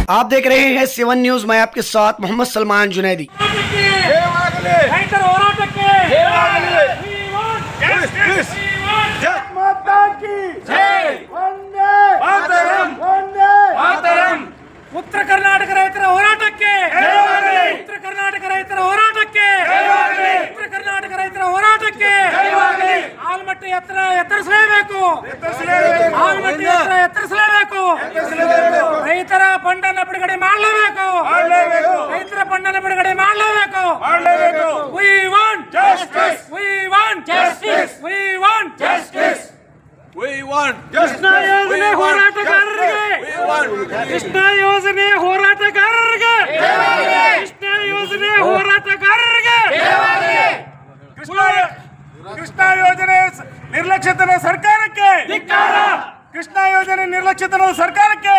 आप देख रहे हैं 7 न्यूज। मैं आपके साथ मोहम्मद सलमान जुनैदी। ಉತ್ತರ ಕರ್ನಾಟಕ ರೈತರ ಹೋರಾಟಕ್ಕೆ, ಉತ್ತರ ಕರ್ನಾಟಕ ರೈತರ ಹೋರಾಟಕ್ಕೆ, ಉತ್ತರ ಕರ್ನಾಟಕ ರೈತರ ಹೋರಾಟಕ್ಕೆ ಆಲ್ಮಟ್ಟಿ ಎತ್ತರ ಎತ್ತರಿಸಲೇಬೇಕು, ಆಲ್ಮಟ್ಟಿ ಎತ್ತರ ಎತ್ತರಿಸಲೇಬೇಕು, ರೈತರ ಫಂಡನ್ನು ಬಿಡುಗಡೆ ಮಾಡಲೇಬೇಕು, ರೈತರ ಫಂಡನ್ನು ಬಿಡುಗಡೆ ಮಾಡಲೇಬೇಕು. We want justice, we want justice, we want justice. Krishna ಯೋಜನೆ ಹೋರಾಟಗಾರರಿಗೆ, ಕೃಷ್ಣ ಯೋಜನೆ ಹೋರಾಟಗಾರರಿಗೆ, ಕೃಷ್ಣ ಯೋಜನೆ ಹೋರಾಟಗಾರರಿಗೆ, ಕೃಷ್ಣ ಯೋಜನೆ ನಿರ್ಲಕ್ಷ್ಯತನ ಸರ್ಕಾರಕ್ಕೆ, ಕೃಷ್ಣ ಯೋಜನೆ ನಿರ್ಲಕ್ಷ್ಯತನ ಸರ್ಕಾರಕ್ಕೆ,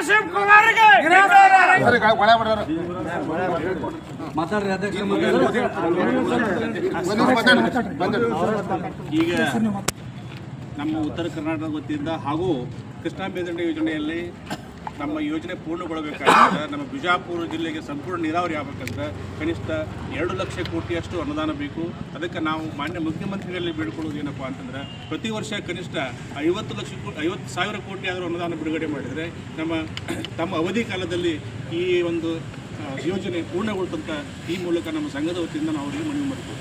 ಶಿವಕುಮಾರ್ಗೆ ಈಗ ನಮ್ಮ ಉತ್ತರ ಕರ್ನಾಟಕದ ವತಿಯಿಂದ ಹಾಗೂ ಕೃಷ್ಣಾ ಮೇಲ್ದಂಡೆ ಯೋಜನೆಯಲ್ಲಿ ನಮ್ಮ ಯೋಜನೆ ಪೂರ್ಣಗೊಳ್ಳಬೇಕಾದ್ರೆ ನಮ್ಮ ಬಿಜಾಪುರ ಜಿಲ್ಲೆಗೆ ಸಂಪೂರ್ಣ ನೀರಾವರಿ ಆಗಬೇಕಂದ್ರೆ ಕನಿಷ್ಠ 2 ಲಕ್ಷ ಕೋಟಿಯಷ್ಟು ಅನುದಾನ ಬೇಕು. ಅದಕ್ಕೆ ನಾವು ಮಾನ್ಯ ಮುಖ್ಯಮಂತ್ರಿಗಳಲ್ಲಿ ಬೇಡಿಕೊಳ್ಳೋದು ಏನಪ್ಪ ಅಂತಂದ್ರೆ ಪ್ರತಿ ವರ್ಷ ಕನಿಷ್ಠ 50,000 ಕೋಟಿ ಆದರೂ ಅನುದಾನ ಬಿಡುಗಡೆ ಮಾಡಿದರೆ ತಮ್ಮ ಅವಧಿ ಕಾಲದಲ್ಲಿ ಈ ಒಂದು ಯೋಜನೆ ಪೂರ್ಣಗೊಳ್ತಂತ ಈ ಮೂಲಕ ನಮ್ಮ ಸಂಘದ ವತಿಯಿಂದ ನಾವು ಅವರಿಗೆ ಮನವಿ ಮಾಡ್ತೀವಿ.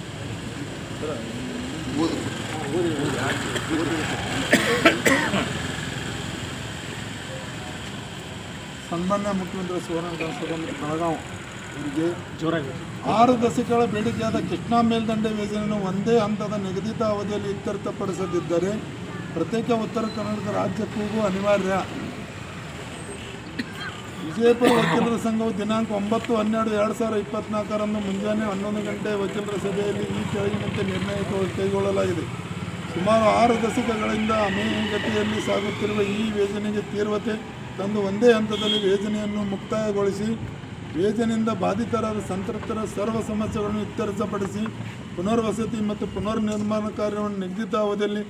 ಸನ್ಮಾನ್ಯ ಮುಖ್ಯಮಂತ್ರಿ ಸುವರ್ಣ ಬೆಳಗಾವಿ ಅವರಿಗೆ 6 ದಶಕಗಳ ಬೇಡಿಕೆಯಾದ ಕೃಷ್ಣಾ ಮೇಲ್ದಂಡೆ ಯೋಜನೆಯನ್ನು ಒಂದೇ ಹಂತದ ನಿಗದಿತ ಅವಧಿಯಲ್ಲಿ ಇತ್ಯರ್ಥಪಡಿಸದಿದ್ದರೆ ಪ್ರತ್ಯೇಕ ಉತ್ತರ ಕರ್ನಾಟಕ ರಾಜ್ಯ ಕೂಗು ಅನಿವಾರ್ಯ. ವಿಜಯಪುರ ವಕೀಲರ ಸಂಘವು ದಿನಾಂಕ 9/12/2024 ಮುಂಜಾನೆ 11 ಗಂಟೆ ವಕೀಲರ ಸಭೆಯಲ್ಲಿ ಈ ಕೆಳಗಿನಂತೆ ನಿರ್ಣಯ ಕೈಗೊಳ್ಳಲಾಗಿದೆ. ಸುಮಾರು 6 ದಶಕಗಳಿಂದ ಅಮೆಗತಿಯಲ್ಲಿ ಸಾಗುತ್ತಿರುವ ಈ ಯೋಜನೆಗೆ ತೀವ್ರತೆ ತಂದು ಒಂದೇ ಹಂತದಲ್ಲಿ ಯೋಜನೆಯನ್ನು ಮುಕ್ತಾಯಗೊಳಿಸಿ ಯೋಜನೆಯಿಂದ ಬಾಧಿತರಾದ ಸಂತ್ರಸ್ತರ ಸರ್ವ ಸಮಸ್ಯೆಗಳನ್ನು ಇತ್ಯರ್ಥಪಡಿಸಿ ಪುನರ್ವಸತಿ ಮತ್ತು ಪುನರ್ನಿರ್ಮಾಣ ಕಾರ್ಯವನ್ನು ನಿಗದಿತ ಅವಧಿಯಲ್ಲಿ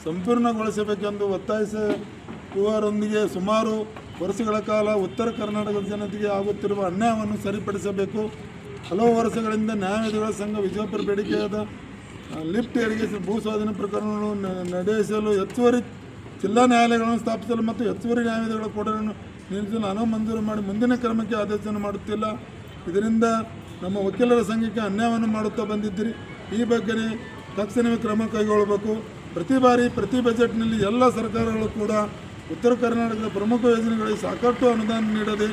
ಸಂಪೂರ್ಣಗೊಳಿಸಬೇಕೆಂದು ಒತ್ತಾಯಿಸುವವರೊಂದಿಗೆ ಸುಮಾರು ವರ್ಷಗಳ ಕಾಲ ಉತ್ತರ ಕರ್ನಾಟಕದ ಜನತೆಗೆ ಆಗುತ್ತಿರುವ ಅನ್ಯಾಯವನ್ನು ಸರಿಪಡಿಸಬೇಕು. ಹಲವು ವರ್ಷಗಳಿಂದ ನ್ಯಾಯವಾದಿಗಳ ಸಂಘ ವಿಜಯಪುರ ಬೇಡಿಕೆಯಾದ ಲಿಫ್ಟ್ ಇರಿಗೇಷನ್ ಭೂ ಸ್ವಾಧೀನ ಪ್ರಕರಣಗಳನ್ನು ನಡೆಸಲು ಹೆಚ್ಚುವರಿ ಜಿಲ್ಲಾ ನ್ಯಾಯಾಲಯಗಳನ್ನು ಸ್ಥಾಪಿಸಲು ಮತ್ತು ಹೆಚ್ಚುವರಿ ನ್ಯಾಯವಾದಿಗಳ ಕೊಡಗಳನ್ನು ನಿಲ್ಲಿಸಲು ಅನುವು ಮಂಜೂರು ಮಾಡಿ ಮುಂದಿನ ಕ್ರಮಕ್ಕೆ ಆದೇಶವನ್ನು ಮಾಡುತ್ತಿಲ್ಲ. ಇದರಿಂದ ನಮ್ಮ ವಕೀಲರ ಸಂಘಕ್ಕೆ ಅನ್ಯಾಯವನ್ನು ಮಾಡುತ್ತಾ ಬಂದಿದ್ದೀರಿ. ಈ ಬಗ್ಗೆ ತಕ್ಷಣವೇ ಕ್ರಮ ಕೈಗೊಳ್ಳಬೇಕು. ಪ್ರತಿ ಬಾರಿ ಪ್ರತಿ ಬಜೆಟ್ನಲ್ಲಿ ಎಲ್ಲ ಸರ್ಕಾರಗಳು ಕೂಡ ಉತ್ತರ ಕರ್ನಾಟಕದ ಪ್ರಮುಖ ಯೋಜನೆಗಳಿಗೆ ಸಾಕಷ್ಟು ಅನುದಾನ ನೀಡದೆ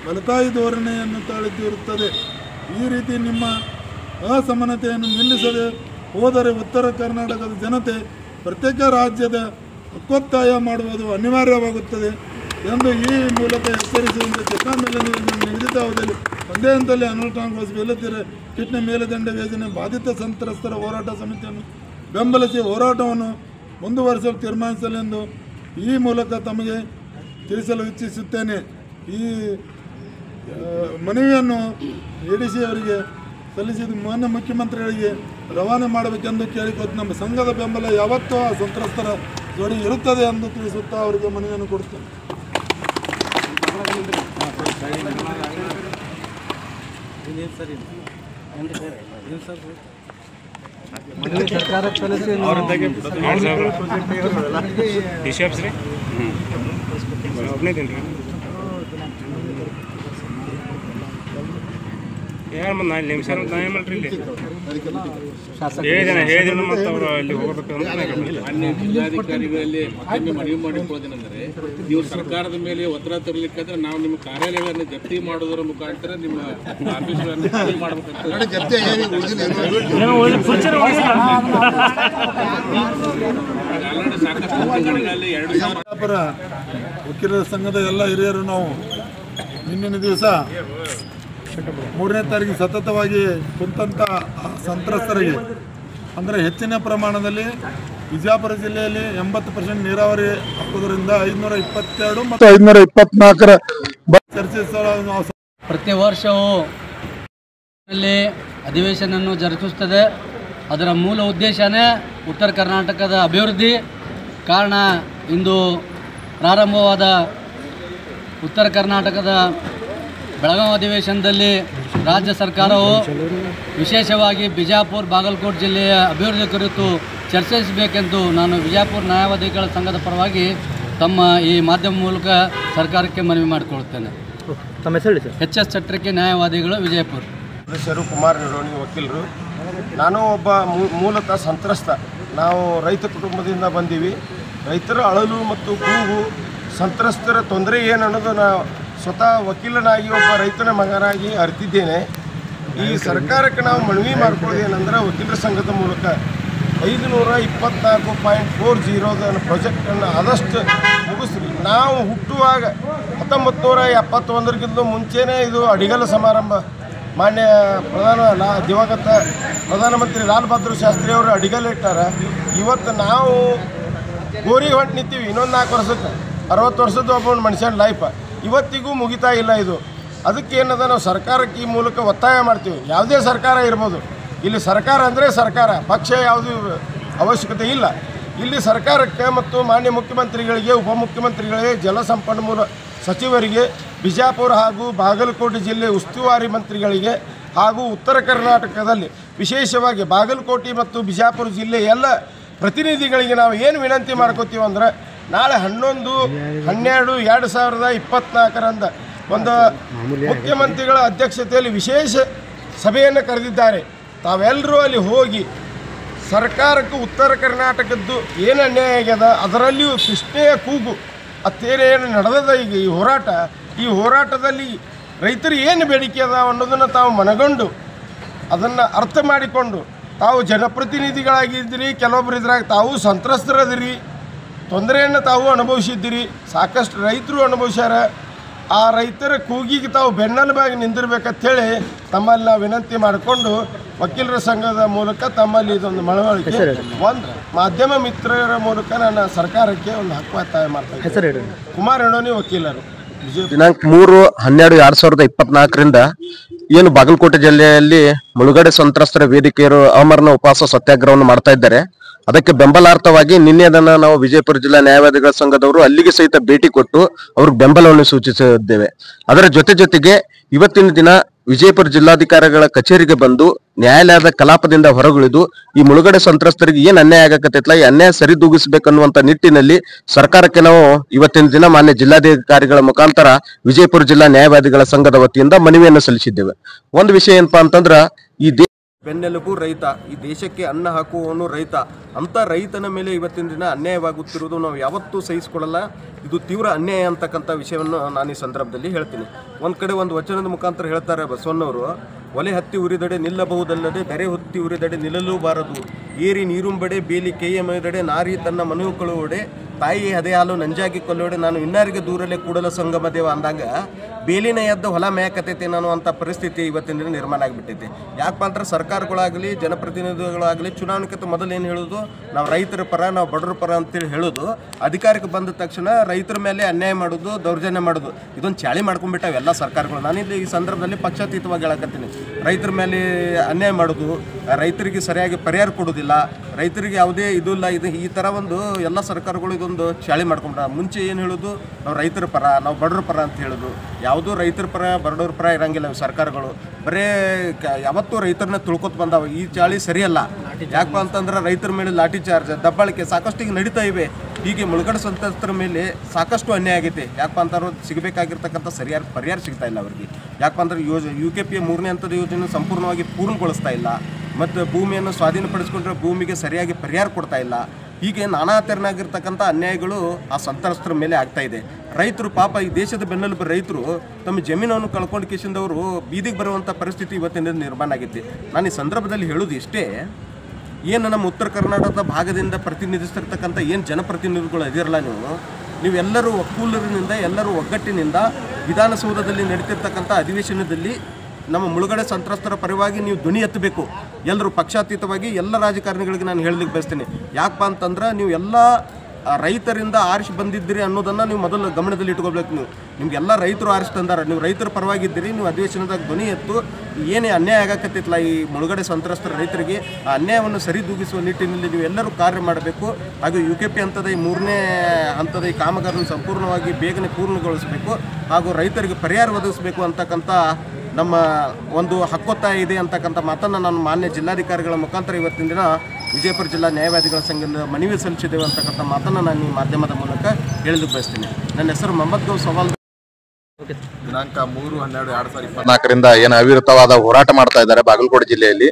ಬಲತಾಯಿ ಧೋರಣೆಯನ್ನು ತಾಳಿದಿರುತ್ತದೆ. ಈ ರೀತಿ ನಿಮ್ಮ ಅಸಮಾನತೆಯನ್ನು ನಿಲ್ಲಿಸದೆ ಹೋದರೆ ಉತ್ತರ ಕರ್ನಾಟಕದ ಜನತೆ ಪ್ರತ್ಯೇಕ ರಾಜ್ಯದ ಹಕ್ಕೊತ್ತಾಯ ಮಾಡುವುದು ಅನಿವಾರ್ಯವಾಗುತ್ತದೆ ಎಂದು ಈ ಮೂಲಕ ಎಚ್ಚರಿಸುವಂತೆ ಕೃಷ್ಣಾ ಮೇಲ್ದಂಡೆ ನಿಗದಿತ ಅವಧಿಯಲ್ಲಿ ಒಂದೇ ಹಂತದಲ್ಲಿ ಅನುಷ್ಠಾನಗೊಳಿಸಿ ಇಲ್ಲದಿದ್ದರೆ ಕೃಷ್ಣ ಮೇಲ್ದಂಡೆ ಯೋಜನೆ ಬಾಧಿತ ಸಂತ್ರಸ್ತರ ಹೋರಾಟ ಸಮಿತಿಯನ್ನು ಬೆಂಬಲಿಸಿ ಹೋರಾಟವನ್ನು ಮುಂದುವರಿಸಲು ತೀರ್ಮಾನಿಸಲೆಂದು ಈ ಮೂಲಕ ತಮಗೆ ತಿಳಿಸಲು ಇಚ್ಛಿಸುತ್ತೇನೆ. ಈ ಮನವಿಯನ್ನು ಎಡಿಸಿ ಅವರಿಗೆ ಸಲ್ಲಿಸಿದ ಮಾನ್ಯ ಮುಖ್ಯಮಂತ್ರಿಗಳಿಗೆ ರವಾನೆ ಮಾಡಬೇಕೆಂದು ಕೇಳಿಕೊಂಡು ನಮ್ಮ ಸಂಘದ ಬೆಂಬಲ ಯಾವತ್ತೂ ಆ ಸಂತ್ರಸ್ತರ ಜೋಡಿ ಇರುತ್ತದೆ ಎಂದು ತಿಳಿಸುತ್ತಾ ಅವರಿಗೆ ಮನವಿಯನ್ನು ಕೊಡುತ್ತೇನೆ. ಜಿಲ್ಲಾಧಿಕಾರಿಗಳಲ್ಲಿ ಮನವಿ ಮಾಡಿಕೊಳ್ಳೋದೇನೆಂದರೆ ನೀವು ಸರ್ಕಾರದ ಮೇಲೆ ಒತ್ತಡ ತರಲಿಕ್ಕಾದ್ರೆ ನಾವು ನಿಮ್ಮ ಕಾರ್ಯಾಲಯಗಳನ್ನು ಜಪ್ತಿ ಮಾಡೋದರ ಮುಖಾಂತರ ನಿಮ್ಮ ಆಫೀಸ್ಗಳನ್ನು ಮಾಡಬೇಕಂತ ಸಾಕಷ್ಟು ವಕೀಲರ ಸಂಘದ ಎಲ್ಲ ಹಿರಿಯರು ನಾವು ನಿನ್ನಿನ ದಿವಸ 3ನೇ ತಾರೀಕಿಗೆ ಸತತವಾಗಿ ಕುಂತಂಥ ಸಂತ್ರಸ್ತರಿಗೆ ಅಂದರೆ ಹೆಚ್ಚಿನ ಪ್ರಮಾಣದಲ್ಲಿ ವಿಜಯಪುರ ಜಿಲ್ಲೆಯಲ್ಲಿ 80% ನೀರಾವರಿ ಆಗುವುದರಿಂದ 522 ಮತ್ತು 524 ಚರ್ಚಿಸಲು ಪ್ರತಿ ವರ್ಷವೂ ಅಧಿವೇಶನವನ್ನು ಜರುಗಿಸುತ್ತದೆ. ಅದರ ಮೂಲ ಉದ್ದೇಶನೇ ಉತ್ತರ ಕರ್ನಾಟಕದ ಅಭಿವೃದ್ಧಿ. ಕಾರಣ ಇಂದು ಪ್ರಾರಂಭವಾದ ಉತ್ತರ ಕರ್ನಾಟಕದ ಬೆಳಗಾವಿ ಅಧಿವೇಶನದಲ್ಲಿ ರಾಜ್ಯ ಸರ್ಕಾರವು ವಿಶೇಷವಾಗಿ ಬಿಜಾಪುರ ಬಾಗಲಕೋಟೆ ಜಿಲ್ಲೆಯ ಅಭಿವೃದ್ಧಿ ಕುರಿತು ಚರ್ಚಿಸಬೇಕೆಂದು ನಾನು ವಿಜಯಪುರ ನ್ಯಾಯವಾದಿಗಳ ಸಂಘದ ಪರವಾಗಿ ತಮ್ಮ ಈ ಮಾಧ್ಯಮ ಮೂಲಕ ಸರ್ಕಾರಕ್ಕೆ ಮನವಿ ಮಾಡಿಕೊಳ್ಳುತ್ತೇನೆ. ತಮ್ಮ ಹೆಸರು ಹೇಳಿ ಸರ್. HS ಚಟ್ರಕ್ಕೆ ನ್ಯಾಯವಾದಿಗಳು, ವಿಜಯಪುರ. ಸದಸ್ಯರು ಕುಮಾರ್ ನಿಡೋಣಿ ವಕೀಲರು. ನಾನು ಒಬ್ಬ ಮೂಲತಃ ಸಂತ್ರಸ್ತ. ನಾವು ರೈತ ಕುಟುಂಬದಿಂದ ಬಂದೀವಿ. ರೈತರ ಅಳಲು ಮತ್ತು ಕೂಗು, ಸಂತ್ರಸ್ತರ ತೊಂದರೆ ಏನು ಅನ್ನೋದು ನಾವು ಸ್ವತಃ ವಕೀಲನಾಗಿ ಒಬ್ಬ ರೈತನ ಮಗನಾಗಿ ಅರಿತಿದ್ದೇನೆ. ಈ ಸರ್ಕಾರಕ್ಕೆ ನಾವು ಮನವಿ ಮಾಡ್ಕೊಳ್ಳೋದು ಏನಂದ್ರೆ, ವಕೀಲರ ಸಂಘದ ಮೂಲಕ 524.40 ಪ್ರಾಜೆಕ್ಟನ್ನು ಆದಷ್ಟು ಮುಗಿಸ್ರಿ. ನಾವು ಹುಟ್ಟುವಾಗ 1971 ಮುಂಚೆನೇ ಇದು ಅಡಿಗಲ್ಲು ಸಮಾರಂಭ ಮಾನ್ಯ ದಿವಂಗತ ಪ್ರಧಾನಮಂತ್ರಿ ಲಾಲ್ ಬಹದ್ದೂರ್ ಶಾಸ್ತ್ರಿ ಅವರು ಅಡಿಗಲ್ಲು ಇಟ್ಟಾರ. ಇವತ್ತು ನಾವು ಗೋರಿಗೆ ಹೊಂಟು ನಿಂತೀವಿ. ಇನ್ನೊಂದು 4 ವರ್ಷಕ್ಕೆ 60 ವರ್ಷದ ಒಬ್ಬ ಮನುಷ್ಯನ ಲೈಫ್ ಇವತ್ತಿಗೂ ಮುಗಿತಾ ಇಲ್ಲ ಇದು. ಅದಕ್ಕೆ ಏನದ, ನಾವು ಸರ್ಕಾರಕ್ಕೆ ಈ ಮೂಲಕ ಒತ್ತಾಯ ಮಾಡ್ತೀವಿ. ಯಾವುದೇ ಸರ್ಕಾರ ಇರ್ಬೋದು, ಇಲ್ಲಿ ಸರ್ಕಾರ ಅಂದರೆ ಸರ್ಕಾರ, ಪಕ್ಷ ಯಾವುದೂ ಅವಶ್ಯಕತೆ ಇಲ್ಲ. ಇಲ್ಲಿ ಸರ್ಕಾರಕ್ಕೆ ಮತ್ತು ಮಾನ್ಯ ಮುಖ್ಯಮಂತ್ರಿಗಳಿಗೆ, ಉಪಮುಖ್ಯಮಂತ್ರಿಗಳಿಗೆ, ಜಲಸಂಪನ್ಮೂಲ ಸಚಿವರಿಗೆ, ಬಿಜಾಪುರ ಹಾಗೂ ಬಾಗಲಕೋಟೆ ಜಿಲ್ಲೆ ಉಸ್ತುವಾರಿ ಮಂತ್ರಿಗಳಿಗೆ ಹಾಗೂ ಉತ್ತರ ಕರ್ನಾಟಕದಲ್ಲಿ ವಿಶೇಷವಾಗಿ ಬಾಗಲಕೋಟೆ ಮತ್ತು ಬಿಜಾಪುರ ಜಿಲ್ಲೆ ಎಲ್ಲ ಪ್ರತಿನಿಧಿಗಳಿಗೆ ನಾವು ಏನು ವಿನಂತಿ ಮಾಡ್ಕೋತೀವಿ ಅಂದ್ರೆ, ನಾಳೆ 11/12/2024 ಒಂದು ಮುಖ್ಯಮಂತ್ರಿಗಳ ಅಧ್ಯಕ್ಷತೆಯಲ್ಲಿ ವಿಶೇಷ ಸಭೆಯನ್ನು ಕರೆದಿದ್ದಾರೆ. ತಾವೆಲ್ಲರೂ ಅಲ್ಲಿ ಹೋಗಿ ಸರ್ಕಾರಕ್ಕೆ ಉತ್ತರ ಕರ್ನಾಟಕದ್ದು ಏನು ಅನ್ಯಾಯ ಆಗ್ಯದ, ಅದರಲ್ಲಿಯೂ ಕೃಷ್ಣೆಯ ಕೂಗು ಅತ್ತೇನೇನು ನಡೆದದ ಈಗ ಈ ಹೋರಾಟದಲ್ಲಿ ರೈತರು ಏನು ಬೇಡಿಕೆ ಅದ ಅನ್ನೋದನ್ನು ತಾವು ಮನಗಂಡು ಅದನ್ನು ಅರ್ಥ ಮಾಡಿಕೊಂಡು, ತಾವು ಜನಪ್ರತಿನಿಧಿಗಳಾಗಿದ್ದೀರಿ, ಕೆಲವೊಬ್ಬರು ಇದ್ರಾಗ ತಾವು ಸಂತ್ರಸ್ತರದಿರಿ, ತೊಂದರೆಯನ್ನು ತಾವು ಅನುಭವಿಸಿದ್ದೀರಿ, ಸಾಕಷ್ಟು ರೈತರು ಅನುಭವಿಸ್ಯಾರ. ಆ ರೈತರ ಕೂಗಿಗೆ ತಾವು ಬೆನ್ನೆಲುಬಾಗಿ ನಿಂದಿರ್ಬೇಕಂತೇಳಿ ತಮ್ಮಲ್ಲಿ ನಾವು ವಿನಂತಿ ಮಾಡಿಕೊಂಡು ವಕೀಲರ ಸಂಘದ ಮೂಲಕ ತಮ್ಮಲ್ಲಿ ಇದೊಂದು ಮನವಳಿಕೆ ಒಂದು ಮಾಧ್ಯಮ ಮಿತ್ರರ ಮೂಲಕ ನನ್ನ ಸರ್ಕಾರಕ್ಕೆ ಒಂದು ಹಕ್ಕೊತ್ತಾಯ ಮಾಡ್ತಾ ಇದ್ದೀನಿ. ಕುಮಾರ್ ನಿಡೋಣಿ ವಕೀಲರು. ದಿನಾಂಕ 3/12/2024 ಏನು ಬಾಗಲಕೋಟೆ ಜಿಲ್ಲೆಯಲ್ಲಿ ಮುಳುಗಡೆ ಸಂತ್ರಸ್ತರ ವೇದಿಕೆಯರು ಅಮರಣ ಉಪವಾಸ ಸತ್ಯಾಗ್ರಹವನ್ನು ಮಾಡ್ತಾ ಇದ್ದಾರೆ. ಅದಕ್ಕೆ ಬೆಂಬಲಾರ್ಥವಾಗಿ ನಿನ್ನೆ ಅದನ್ನ ನಾವು ವಿಜಯಪುರ ಜಿಲ್ಲಾ ನ್ಯಾಯವಾದಿಗಳ ಸಂಘದವರು ಅಲ್ಲಿಗೆ ಸಹಿತ ಭೇಟಿ ಕೊಟ್ಟು ಅವ್ರಿಗೆ ಬೆಂಬಲವನ್ನು ಸೂಚಿಸಿದ್ದೇವೆ. ಅದರ ಜೊತೆಗೆ ಇವತ್ತಿನ ದಿನ ವಿಜಯಪುರ ಜಿಲ್ಲಾಧಿಕಾರಿಗಳ ಕಚೇರಿಗೆ ಬಂದು ನ್ಯಾಯಾಲಯದ ಕಲಾಪದಿಂದ ಹೊರಗುಳಿದು ಈ ಮುಳುಗಡೆ ಸಂತ್ರಸ್ತರಿಗೆ ಏನ್ ಅನ್ಯಾಯ ಆಗಕತ್ತೈತಲ್ಲ, ಈ ಅನ್ಯಾಯ ಸರಿದೂಗಿಸಬೇಕನ್ನುವಂತ ನಿಟ್ಟಿನಲ್ಲಿ ಸರ್ಕಾರಕ್ಕೆ ನಾವು ಇವತ್ತಿನ ದಿನ ಮಾನ್ಯ ಜಿಲ್ಲಾಧಿಕಾರಿಗಳ ಮುಖಾಂತರ ವಿಜಯಪುರ ಜಿಲ್ಲಾ ನ್ಯಾಯವಾದಿಗಳ ಸಂಘದ ವತಿಯಿಂದ ಮನವಿಯನ್ನು ಸಲ್ಲಿಸಿದ್ದೇವೆ. ಒಂದು ವಿಷಯ ಏನಪ್ಪಾ ಅಂತಂದ್ರ, ಈ ಬೆನ್ನೆಲುಬು ರೈತ, ಈ ದೇಶಕ್ಕೆ ಅನ್ನ ಹಾಕುವವನು ರೈತ. ಅಂತ ರೈತನ ಮೇಲೆ ಇವತ್ತಿನ ದಿನ ಅನ್ಯಾಯವಾಗುತ್ತಿರುವುದು ನಾವು ಯಾವತ್ತೂ ಸಹಿಸಿಕೊಳ್ಳಲ್ಲ. ಇದು ತೀವ್ರ ಅನ್ಯಾಯ ಅಂತಕ್ಕಂಥ ವಿಷಯವನ್ನು ನಾನು ಈ ಸಂದರ್ಭದಲ್ಲಿ ಹೇಳ್ತೀನಿ. ಒಂದು ಕಡೆ ಒಂದು ವಚನದ ಮುಖಾಂತರ ಹೇಳ್ತಾರೆ ಬಸವಣ್ಣವರು, ಒಲೆ ಹತ್ತಿ ಉರಿದಡೆ ನಿಲ್ಲಬಹುದಲ್ಲದೆ ಬೆರೆ ಹೊತ್ತಿ ಉರಿದಡೆ ನಿಲ್ಲಲೂಬಾರದು. ಏರಿ ನೀರುಂಬಡೆ ಬೇಲಿ ಕೈಯ ಮೈದಡೆ ನಾರಿ ತನ್ನ ಮನವು ಕಳುವಡೆ ತಾಯಿ ಹದೆ ಹಾಲು ನಂಜಾಗಿ ಕೊಲ್ಲೋಡೆ ನಾನು ಇನ್ನಾರಿಗೆ ದೂರಲ್ಲೇ ಕೂಡಲ ಸಂಗಮ ದೇವ ಅಂದಾಗ ಬೇಲಿನ ಎದ್ದು ಹೊಲ ಮೇಯಕತೈತೆ ಅನ್ನುವಂಥ ಪರಿಸ್ಥಿತಿ ಇವತ್ತಿನ ದಿನ ನಿರ್ಮಾಣ ಆಗಿಬಿಟ್ಟೈತೆ. ಯಾಕಪ್ಪ ಅಂದ್ರೆ ಸರ್ಕಾರಗಳಾಗಲಿ ಜನಪ್ರತಿನಿಧಿಗಳಾಗಲಿ ಚುನಾವಣೆಗಿಂತ ಮೊದಲು ಏನು ಹೇಳೋದು, ನಾವು ರೈತರ ಪರ, ನಾವು ಬಡವರ ಪರ ಅಂತೇಳಿ ಹೇಳೋದು, ಅಧಿಕಾರಕ್ಕೆ ಬಂದ ತಕ್ಷಣ ರೈತರ ಮೇಲೆ ಅನ್ಯಾಯ ಮಾಡೋದು, ದೌರ್ಜನ್ಯ ಮಾಡೋದು, ಇದೊಂದು ಚಾಳಿ ಮಾಡ್ಕೊಂಡ್ಬಿಟ್ಟಾವೆ ಎಲ್ಲ ಸರ್ಕಾರಗಳು. ನಾನಿಲ್ಲಿ ಈ ಸಂದರ್ಭದಲ್ಲಿ ಪಕ್ಷಾತೀತವಾಗಿ ಹೇಳಕತ್ತೀನಿ. ರೈತರ ಮೇಲೆ ಅನ್ಯಾಯ ಮಾಡೋದು, ರೈತರಿಗೆ ಸರಿಯಾಗಿ ಪರಿಹಾರ ಕೊಡೋದಿಲ್ಲ, ರೈತರಿಗೆ ಯಾವುದೇ ಇದು ಇಲ್ಲ, ಇದು ಈ ಥರ ಒಂದು ಎಲ್ಲ ಸರ್ಕಾರಗಳು ಇದೊಂದು ಚಾಳಿ ಮಾಡ್ಕೊಂಡ್ರ. ಮುಂಚೆ ಏನು ಹೇಳೋದು, ನಾವು ರೈತರ ಪರ, ನಾವು ಬಡವ್ರ ಪರ ಅಂತ ಹೇಳೋದು. ಯಾವುದೂ ರೈತರ ಪರ ಬಡವ್ರ ಪರ ಇರಂಗಿಲ್ಲ ಸರ್ಕಾರಗಳು. ಬರೇ ಯಾವತ್ತೂ ರೈತರನ್ನ ತುಳ್ಕೊತ ಬಂದಾವೆ. ಈ ಚಾಳಿ ಸರಿಯಲ್ಲ. ಯಾಕಪ್ಪ ಅಂತಂದ್ರೆ ರೈತರ ಮೇಲೆ ಲಾಠಿ ಚಾರ್ಜ್, ದಬ್ಬಾಳಿಕೆ ಸಾಕಷ್ಟು ಈಗ ನಡೀತಾ ಇವೆ. ಹೀಗೆ ಮುಳುಗಡೆ ಸಂತ್ರಸ್ತರ ಮೇಲೆ ಸಾಕಷ್ಟು ಅನ್ಯಾಯ ಆಗೈತೆ. ಯಾಕಪ್ಪ ಅಂತಂದ್ರೆ ಸಿಗಬೇಕಾಗಿರ್ತಕ್ಕಂಥ ಸರಿಯಾದ ಪರಿಹಾರ ಸಿಗ್ತಾ ಇಲ್ಲ ಅವ್ರಿಗೆ. ಯಾಕಪ್ಪ ಅಂದ್ರೆ UKP 3ನೇ ಹಂತದ ಯೋಜನೆ ಸಂಪೂರ್ಣವಾಗಿ ಪೂರ್ಣಗೊಳಿಸ್ತಾ ಇಲ್ಲ. ಮತ್ತು ಭೂಮಿಯನ್ನು ಸ್ವಾಧೀನಪಡಿಸ್ಕೊಂಡ್ರೆ ಭೂಮಿಗೆ ಸರಿಯಾಗಿ ಪರಿಹಾರ ಕೊಡ್ತಾ ಇಲ್ಲ. ಹೀಗೆ ನಾನಾ ತೆರನಾಗಿರ್ತಕ್ಕಂಥ ಅನ್ಯಾಯಗಳು ಆ ಸಂತ್ರಸ್ತರ ಮೇಲೆ ಆಗ್ತಾ ಇದೆ. ರೈತರು ಪಾಪ, ಈ ದೇಶದ ಬೆನ್ನೆಲುಬು ರೈತರು ತಮ್ಮ ಜಮೀನನ್ನು ಕಳ್ಕೊಂಡು ಕಿಸಿದವರು ಬೀದಿಗೆ ಬರುವಂಥ ಪರಿಸ್ಥಿತಿ ಇವತ್ತಿನ ನಿರ್ಮಾಣ ಆಗೈತಿ. ನಾನು ಈ ಸಂದರ್ಭದಲ್ಲಿ ಹೇಳೋದು ಇಷ್ಟೇ, ಏನು ನಮ್ಮ ಉತ್ತರ ಕರ್ನಾಟಕದ ಭಾಗದಿಂದ ಪ್ರತಿನಿಧಿಸ್ತಿರ್ತಕ್ಕಂಥ ಏನು ಜನಪ್ರತಿನಿಧಿಗಳು ಇದಿರಲ್ಲ, ನೀವೆಲ್ಲರೂ ಒಕ್ಕೂಲರಿನಿಂದ, ಎಲ್ಲರೂ ಒಗ್ಗಟ್ಟಿನಿಂದ ವಿಧಾನಸೌಧದಲ್ಲಿ ನಡೀತಿರ್ತಕ್ಕಂಥ ಅಧಿವೇಶನದಲ್ಲಿ ನಮ್ಮ ಮುಳುಗಡೆ ಸಂತ್ರಸ್ತರ ಪರವಾಗಿ ನೀವು ಧ್ವನಿ ಎತ್ತಬೇಕು. ಎಲ್ಲರೂ ಪಕ್ಷಾತೀತವಾಗಿ ಎಲ್ಲ ರಾಜಕಾರಣಿಗಳಿಗೆ ನಾನು ಹೇಳಲಿಕ್ಕೆ ಬಯಸ್ತೀನಿ. ಯಾಕಪ್ಪ ಅಂತಂದ್ರೆ ನೀವು ಎಲ್ಲ ರೈತರಿಂದ ಆರಿಸಿ ಬಂದಿದ್ದೀರಿ ಅನ್ನೋದನ್ನು ನೀವು ಮೊದಲು ಗಮನದಲ್ಲಿ ಇಟ್ಕೋಬೇಕು. ನಿಮಗೆಲ್ಲ ರೈತರು ಆರಿಸಿ ತಂದಾರ, ನೀವು ರೈತರ ಪರವಾಗಿದ್ದೀರಿ. ನೀವು ಅಧಿವೇಶನದಾಗ ಧ್ವನಿ ಎತ್ತು ಏನೇ ಅನ್ಯಾಯ ಆಗಕತ್ತಿತ್ತಲ್ಲ ಈ ಮುಳುಗಡೆ ಸಂತ್ರಸ್ತರ ರೈತರಿಗೆ, ಆ ಅನ್ಯಾಯವನ್ನು ಸರಿದೂಗಿಸುವ ನಿಟ್ಟಿನಲ್ಲಿ ನೀವು ಎಲ್ಲರೂ ಕಾರ್ಯ ಮಾಡಬೇಕು. ಹಾಗೂ UKP ಹಂತದ ಈ 3ನೇ ಹಂತದ ಈ ಕಾಮಗಾರಿಯನ್ನು ಸಂಪೂರ್ಣವಾಗಿ ಬೇಗನೆ ಪೂರ್ಣಗೊಳಿಸಬೇಕು ಹಾಗೂ ರೈತರಿಗೆ ಪರಿಹಾರ ಒದಗಿಸಬೇಕು ಅಂತಕ್ಕಂಥ ನಮ್ಮ ಒಂದು ಹಕ್ಕೊತ್ತಾಯ ಇದೆ ಅಂತಕ್ಕಂಥ ಮಾತನ್ನು ನಾನು ಮಾನ್ಯ ಜಿಲ್ಲಾಧಿಕಾರಿಗಳ ಮುಖಾಂತರ ಇವತ್ತಿನ ದಿನ ವಿಜಯಪುರ ಜಿಲ್ಲಾ ನ್ಯಾಯವಾದಿಗಳ ಸಂಘದ ಮನವಿ ಸಲ್ಲಿಸಿದ್ದೇವೆ ಅಂತಕ್ಕಂಥ ಮಾತನ್ನು ನಾನು ಈ ಮಾಧ್ಯಮದ ಮೂಲಕ ಹೇಳಲಿಕ್ಕೆ ಬಯಸ್ತೀನಿ. ನನ್ನ ಹೆಸರು ಮೊಹಮ್ಮದ್ ಗೌಸ್ ಸವಾಲ್. ದಿನಾಂಕ 3/12/2024 4ರಿಂದ ಏನು ಅವಿರತವಾದ ಹೋರಾಟ ಮಾಡ್ತಾ ಇದ್ದಾರೆ ಬಾಗಲಕೋಟೆ ಜಿಲ್ಲೆಯಲ್ಲಿ.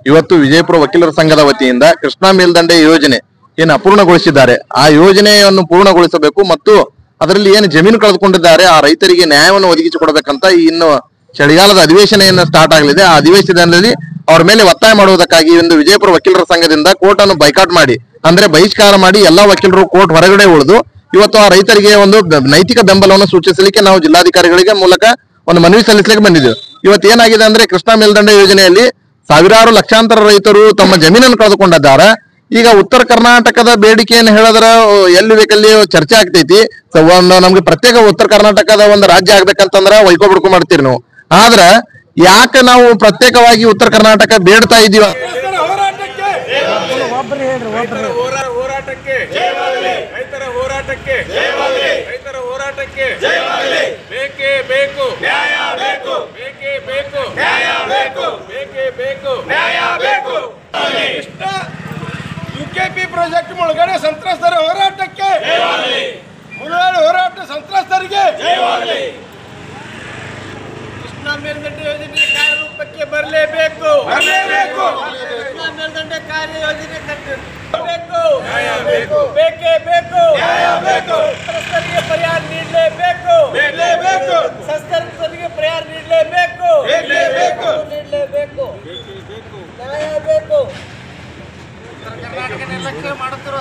ಇವತ್ತು ವಿಜಯಪುರ ವಕೀಲರ ಸಂಘದ ವತಿಯಿಂದ ಕೃಷ್ಣಾ ಮೇಲ್ದಂಡೆ ಯೋಜನೆ ಏನು ಅಪೂರ್ಣಗೊಳಿಸಿದ್ದಾರೆ, ಆ ಯೋಜನೆಯನ್ನು ಪೂರ್ಣಗೊಳಿಸಬೇಕು ಮತ್ತು ಅದರಲ್ಲಿ ಏನು ಜಮೀನು ಕಳೆದುಕೊಂಡಿದ್ದಾರೆ ಆ ರೈತರಿಗೆ ನ್ಯಾಯವನ್ನು ಒದಗಿಸಿಕೊಡಬೇಕಂತ ಇನ್ನು ಚಳಿಗಾಲದ ಅಧಿವೇಶನ ಸ್ಟಾರ್ಟ್ ಆಗಲಿದೆ. ಆ ಅಧಿವೇಶನದಲ್ಲಿ ಅವ್ರ ಮೇಲೆ ಒತ್ತಾಯ ಮಾಡುವುದಕ್ಕಾಗಿ ಒಂದು ವಿಜಯಪುರ ವಕೀಲರ ಸಂಘದಿಂದ ಕೋರ್ಟ್ ಅನ್ನು ಬೈಕಾಟ್ ಮಾಡಿ, ಅಂದ್ರೆ ಬಹಿಷ್ಕಾರ ಮಾಡಿ ಎಲ್ಲಾ ವಕೀಲರು ಕೋರ್ಟ್ ಹೊರಗಡೆ ಉಳಿದು ಇವತ್ತು ಆ ರೈತರಿಗೆ ಒಂದು ನೈತಿಕ ಬೆಂಬಲವನ್ನು ಸೂಚಿಸಲಿಕ್ಕೆ ನಾವು ಜಿಲ್ಲಾಧಿಕಾರಿಗಳಿಗೆ ಮೂಲಕ ಒಂದು ಮನವಿ ಸಲ್ಲಿಸಲಿಕ್ಕೆ ಬಂದಿದ್ದೇವೆ. ಇವತ್ತು ಏನಾಗಿದೆ ಅಂದ್ರೆ ಕೃಷ್ಣಾ ಮೇಲ್ದಂಡೆ ಯೋಜನೆಯಲ್ಲಿ ಸಾವಿರಾರು ಲಕ್ಷಾಂತರ ರೈತರು ತಮ್ಮ ಜಮೀನನ್ನು ಕಳೆದುಕೊಂಡಿದ್ದಾರೆ. ಈಗ ಉತ್ತರ ಕರ್ನಾಟಕದ ಬೇಡಿಕೆಯನ್ನು ಹೇಳಿದ್ರ ಎಲ್ಲಿ ಬೇಕಲ್ಲಿ ಚರ್ಚೆ ಆಗ್ತೈತಿ. ಒಂದು ನಮ್ಗೆ ಪ್ರತ್ಯೇಕ ಉತ್ತರ ಕರ್ನಾಟಕದ ಒಂದು ರಾಜ್ಯ ಆಗ್ಬೇಕಂತಂದ್ರ ವೈಕೋ ಬಿಡ್ಕೊ ಮಾಡ್ತೀರಿ ನಾವು. ಆದ್ರ ಯಾಕೆ ನಾವು ಪ್ರತ್ಯೇಕವಾಗಿ ಉತ್ತರ ಕರ್ನಾಟಕ ಬೇಡ್ತಾ ಇದೀವ? ಬೇಕೇ ಬೇಕು ನ್ಯಾಯ ಬೇಕು, ಬೇಕೇ ಬೇಕು ನ್ಯಾಯ ಬೇಕು, ಬೇಕೇ ಬೇಕು ನ್ಯಾಯ ಬೇಕು. UKP ಪ್ರಾಜೆಕ್ಟ್ ಮುಳುಗಡೆ ಸಂತ್ರಸ್ತರ ಹೋರಾಟಕ್ಕೆ, ಮುಳುಗಡೆ ಹೋರಾಟ ಸಂತ್ರಸ್ತರಿಗೆ ಕೃಷ್ಣಾ ಮೇಲ್ದಂಡೆ ಯೋಜನೆ ಕಾರ್ಯರೂಪಕ್ಕೆ ಬರಲೇಬೇಕು, ಬರಲೇಬೇಕು. ಕೃಷ್ಣಾ ಮೇಲ್ದಂಡೆ ಕಾರ್ಯ ಯೋಜನೆ ಬೇಕು, ನ್ಯಾಯ ಬೇಕು, ಬೇಕೇ ಬೇಕು ನ್ಯಾಯ ಬೇಕು. ಸಂತ್ರಸ್ತರಿಗೆ ಪರಿಹಾರ ನೀಡಲೇಬೇಕು, ನೀಡಲೇಬೇಕು. ಸಂತ್ರಸ್ತರಿಗೆ ಪರಿಹಾರ ನೀಡಲೇಬೇಕು, ನೀಡಲೇಬೇಕು, ನೀಡಲೇಬೇಕು. ನ್ಯಾಯ ಬೇಕು. ಕರ್ನಾಟಕ ನಿರ್ಲಕ್ಷ್ಯ ಮಾಡುತ್ತಿರುವ